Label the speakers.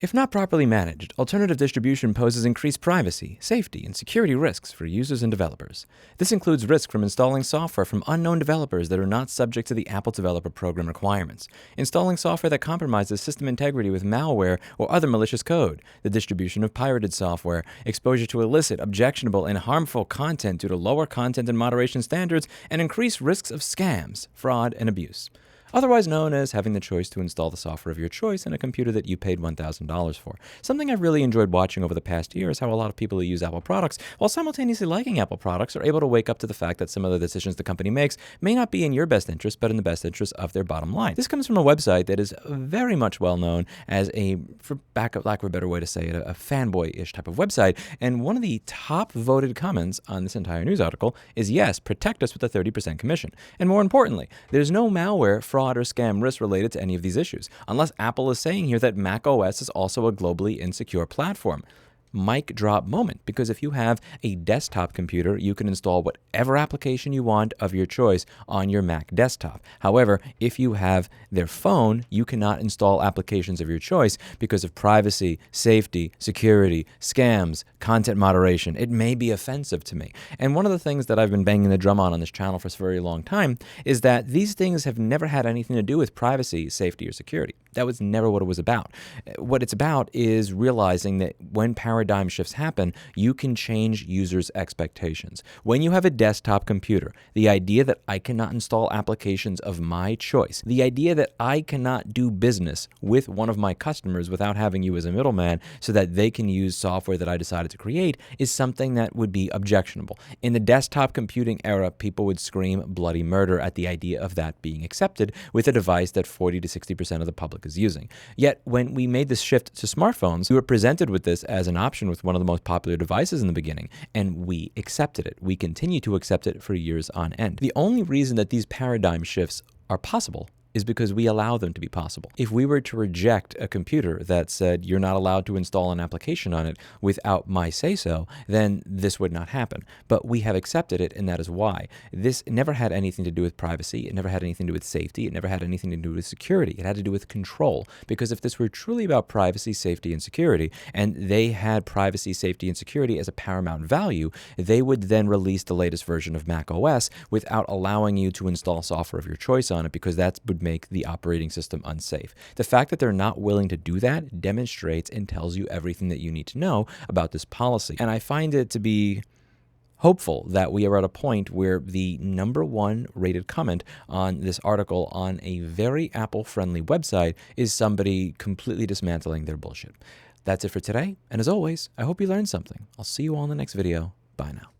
Speaker 1: If not properly managed, alternative distribution poses increased privacy, safety, and security risks for users and developers. This includes risk from installing software from unknown developers that are not subject to the Apple Developer Program requirements, installing software that compromises system integrity with malware or other malicious code, the distribution of pirated software, exposure to illicit, objectionable, and harmful content due to lower content and moderation standards, and increased risks of scams, fraud, and abuse. Otherwise known as having the choice to install the software of your choice in a computer that you paid $1,000 for. Something I've really enjoyed watching over the past year is how a lot of people who use Apple products, while simultaneously liking Apple products, are able to wake up to the fact that some of the decisions the company makes may not be in your best interest, but in the best interest of their bottom line. This comes from a website that is very much well known as for lack of a better way to say it, a fanboy-ish type of website. And one of the top voted comments on this entire news article is, yes, protect us with a 30% commission. And more importantly, there's no malware, fraud, or scam risk related to any of these issues, unless Apple is saying here that macOS is also a globally insecure platform. Mic drop moment, because if you have a desktop computer, you can install whatever application you want of your choice on your Mac desktop. However, if you have their phone, you cannot install applications of your choice because of privacy, safety, security, scams, content moderation. It may be offensive to me. And one of the things that I've been banging the drum on this channel for a very long time is that these things have never had anything to do with privacy, safety, or security. That was never what it was about. What it's about is realizing that when paradigm shifts happen, you can change users' expectations. When you have a desktop computer, the idea that I cannot install applications of my choice, the idea that I cannot do business with one of my customers without having you as a middleman so that they can use software that I decided to create, is something that would be objectionable. In the desktop computing era, people would scream bloody murder at the idea of that being accepted with a device that 40 to 60% of the public is using. Yet, when we made this shift to smartphones, we were presented with this as an option with one of the most popular devices in the beginning, and we accepted it. We continue to accept it for years on end. The only reason that these paradigm shifts are possible is because we allow them to be possible. If we were to reject a computer that said you're not allowed to install an application on it without my say-so, then this would not happen. But we have accepted it, and that is why. This never had anything to do with privacy. It never had anything to do with safety. It never had anything to do with security. It had to do with control. Because if this were truly about privacy, safety, and security, and they had privacy, safety, and security as a paramount value, they would then release the latest version of macOS without allowing you to install software of your choice on it, because that would make the operating system unsafe. The fact that they're not willing to do that demonstrates and tells you everything that you need to know about this policy. And I find it to be hopeful that we are at a point where the #1 rated comment on this article on a very Apple-friendly website is somebody completely dismantling their bullshit. That's it for today, and as always, I hope you learned something. I'll see you all in the next video. Bye now.